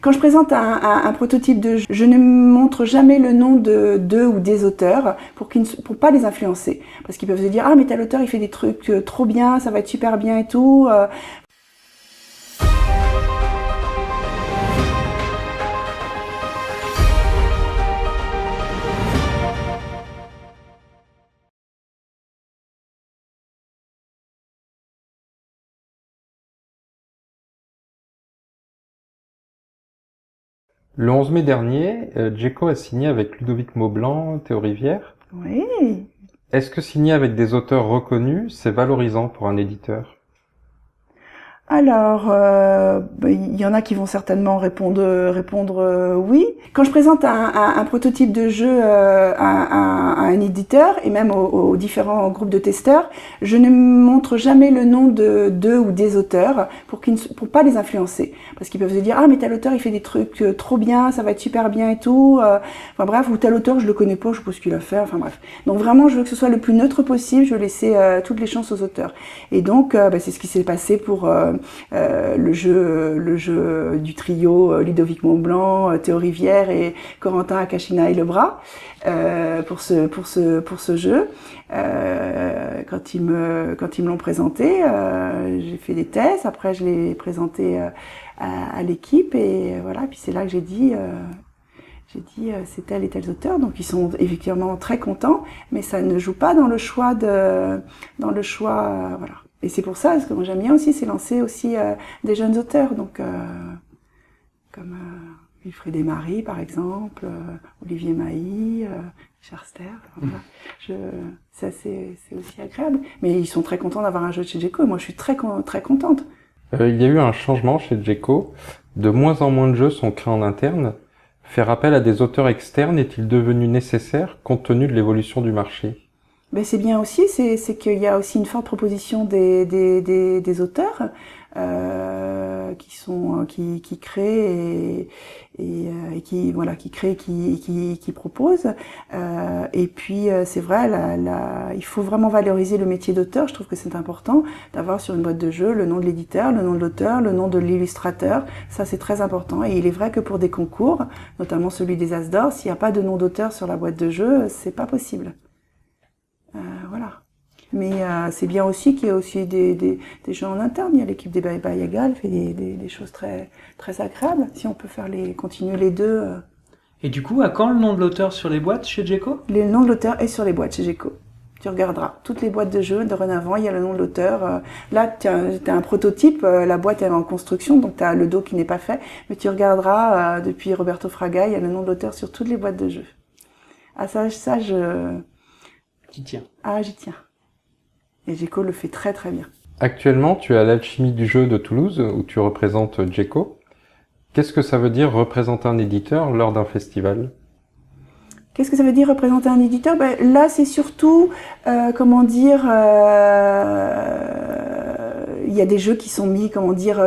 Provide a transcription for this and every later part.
Quand je présente un prototype de jeu, je ne montre jamais le nom de ou des auteurs pour pas les influencer. Parce qu'ils peuvent se dire « Ah, mais tel auteur, il fait des trucs trop bien, ça va être super bien et tout. » Le 11 mai dernier, Djeko a signé avec Ludovic Maublanc, Théo Rivière. Oui. Est-ce que signer avec des auteurs reconnus, c'est valorisant pour un éditeur? Alors, il y en a qui vont certainement répondre oui. Quand je présente un prototype de jeu à un éditeur et même aux différents groupes de testeurs, je ne montre jamais le nom de ou des auteurs pour pas les influencer. Parce qu'ils peuvent se dire « Ah, mais tel auteur, il fait des trucs trop bien, ça va être super bien et tout. » Enfin bref, ou tel auteur, je le connais pas, je sais pas ce qu'il a fait, enfin bref. Donc vraiment, je veux que ce soit le plus neutre possible, je veux laisser toutes les chances aux auteurs. Et donc, c'est ce qui s'est passé pour le jeu du trio Ludovic Maublanc, Théo Rivière et Corentin Akashina et Lebras pour ce jeu. Quand ils me l'ont présenté, j'ai fait des tests. Après, je l'ai présenté à l'équipe et voilà. Puis c'est là que j'ai dit c'est tel et tel auteur, donc ils sont effectivement très contents, mais ça ne joue pas dans le choix voilà. Et c'est pour ça, ce que moi j'aime bien aussi, c'est lancer aussi des jeunes auteurs, donc comme Wilfried Desmarais par exemple, Olivier Mailly, Charster, voilà. C'est aussi agréable. Mais ils sont très contents d'avoir un jeu de chez Djeko, et moi je suis très contente. Il y a eu un changement chez Djeko. De moins en moins de jeux sont créés en interne. Faire appel à des auteurs externes est-il devenu nécessaire compte tenu de l'évolution du marché? Ben c'est bien aussi, c'est qu'il y a aussi une forte proposition des auteurs qui créent et qui créent, qui proposent. Et puis c'est vrai, il faut vraiment valoriser le métier d'auteur. Je trouve que c'est important d'avoir sur une boîte de jeu le nom de l'éditeur, le nom de l'auteur, le nom de l'illustrateur. Ça c'est très important. Et il est vrai que pour des concours, notamment celui des As d'Or, s'il n'y a pas de nom d'auteur sur la boîte de jeu, c'est pas possible. Voilà. Mais c'est bien aussi qu'il y ait aussi des gens en interne. Il y a l'équipe des Bye Bye Yaga, elle fait des choses très, très agréables. Si on peut continuer les deux. Et du coup, à quand le nom de l'auteur sur les boîtes chez Djeko? Le nom de l'auteur est sur les boîtes chez Djeko. Tu regarderas. Toutes les boîtes de jeux, dorénavant, il y a le nom de l'auteur. Là, tu as un prototype, la boîte est en construction, donc tu as le dos qui n'est pas fait. Mais tu regarderas, depuis Roberto Fraga, il y a le nom de l'auteur sur toutes les boîtes de jeux. Ah, ça Qui tient. Ah, j'y tiens. Et Djeko le fait très très bien. Actuellement, tu es à l'Alchimie du jeu de Toulouse, où tu représentes Djeko. Qu'est-ce que ça veut dire représenter un éditeur lors d'un festival? Qu'est-ce que ça veut dire représenter un éditeur? Là, c'est surtout, il y a des jeux qui sont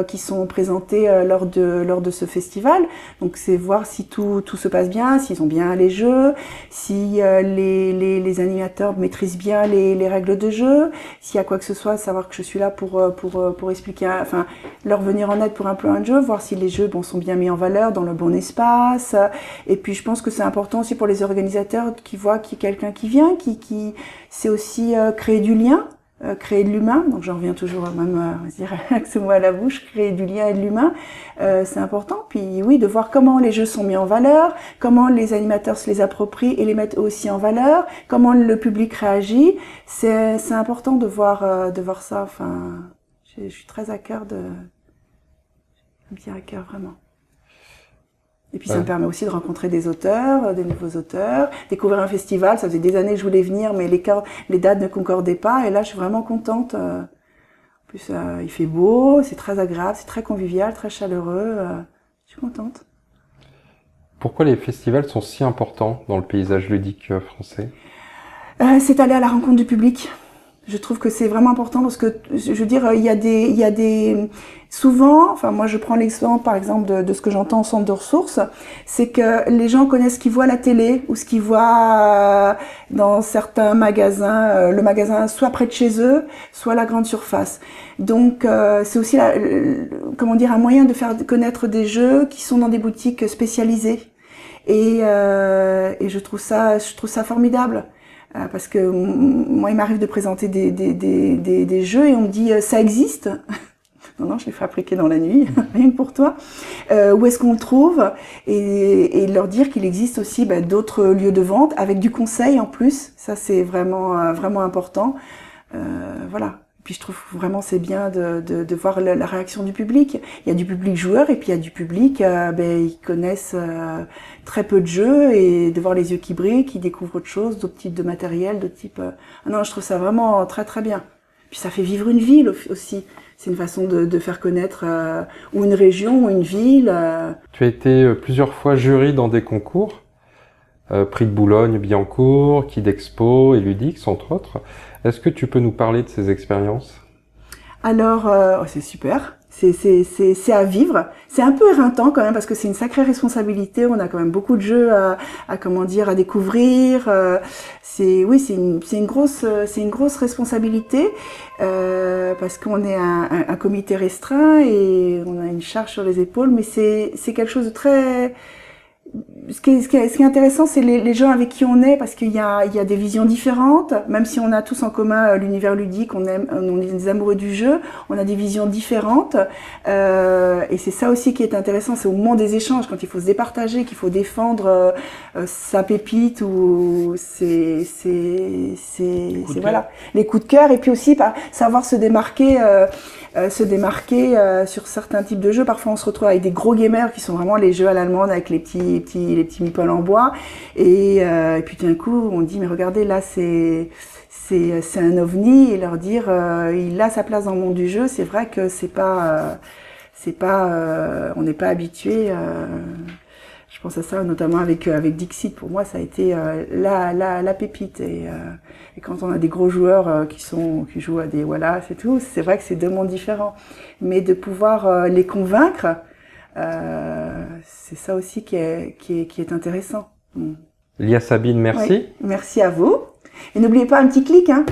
qui sont présentés lors de ce festival. Donc c'est voir si tout se passe bien, s'ils sont bien les jeux, si les animateurs maîtrisent bien les règles de jeu, s'il y a quoi que ce soit, savoir que je suis là pour expliquer, enfin leur venir en aide pour un plan de jeu, voir si les jeux sont bien mis en valeur dans le bon espace. Et puis je pense que c'est important aussi pour les organisateurs qui voient qu'il y a quelqu'un qui vient, qui c'est aussi créer du lien. Créer de l'humain, donc j'en reviens toujours même avec ce mot à la bouche, créer du lien et de l'humain, c'est important. Puis oui, de voir comment les jeux sont mis en valeur, comment les animateurs se les approprient et les mettent aussi en valeur, comment le public réagit. C'est important de voir ça. Enfin, je suis très à cœur me tient à cœur vraiment. Et puis ça me permet aussi de rencontrer des auteurs, des nouveaux auteurs, découvrir un festival. Ça faisait des années que je voulais venir, mais les dates ne concordaient pas. Et là, je suis vraiment contente. En plus, il fait beau, c'est très agréable, c'est très convivial, très chaleureux. Je suis contente. Pourquoi les festivals sont si importants dans le paysage ludique français? C'est aller à la rencontre du public. Je trouve que c'est vraiment important parce que, je veux dire, il y a des, souvent, enfin, moi, je prends l'exemple, par exemple, de ce que j'entends au centre de ressources, c'est que les gens connaissent ce qu'ils voient à la télé ou ce qu'ils voient dans certains magasins, le magasin soit près de chez eux, soit la grande surface. Donc, c'est aussi, comment dire, un moyen de faire connaître des jeux qui sont dans des boutiques spécialisées. Et je trouve ça formidable. Parce que moi, il m'arrive de présenter des jeux et on me dit ça existe. Non, non, je l'ai fabriqué dans la nuit, rien que pour toi. Où est-ce qu'on le trouve? Et leur dire qu'il existe aussi d'autres lieux de vente avec du conseil en plus. Ça, c'est vraiment vraiment important. Voilà. Puis je trouve vraiment c'est bien de voir la réaction du public. Il y a du public joueur et puis il y a du public, ils connaissent très peu de jeux et de voir les yeux qui brillent, qui découvrent autre chose, d'autres types de matériel, d'autres types. Non, je trouve ça vraiment très très bien. Puis ça fait vivre une ville aussi. C'est une façon de faire connaître ou une région ou une ville. Tu as été plusieurs fois jury dans des concours. Prix de Boulogne-Billancourt, Kidexpo et Ludix, entre autres. Est-ce que tu peux nous parler de ces expériences? Alors, c'est super. C'est à vivre. C'est un peu éreintant quand même parce que c'est une sacrée responsabilité. On a quand même beaucoup de jeux à découvrir. C'est une grosse responsabilité parce qu'on est un comité restreint et on a une charge sur les épaules. Mais c'est quelque chose de très ce qui est intéressant, c'est les gens avec qui on est, parce qu'il y a des visions différentes, même si on a tous en commun l'univers ludique, on est des amoureux du jeu, on a des visions différentes, et c'est ça aussi qui est intéressant, c'est au moment des échanges, quand il faut se départager, qu'il faut défendre sa pépite, ou c'est voilà, les coups de cœur, et puis aussi savoir se démarquer sur certains types de jeux. Parfois on se retrouve avec des gros gamers qui sont vraiment les jeux à l'allemande avec les petits meeples en bois et puis d'un coup on dit mais regardez là c'est un ovni, et leur dire il a sa place dans le monde du jeu. C'est vrai que on n'est pas habitué. Je pense à ça notamment avec Dixit. Pour moi, ça a été la pépite. Et quand on a des gros joueurs qui jouent à des Wallace et tout, c'est vrai que c'est deux mondes différents. Mais de pouvoir les convaincre, c'est ça aussi qui est intéressant. Lia Sabine, merci. Oui, merci à vous. Et n'oubliez pas un petit clic, hein.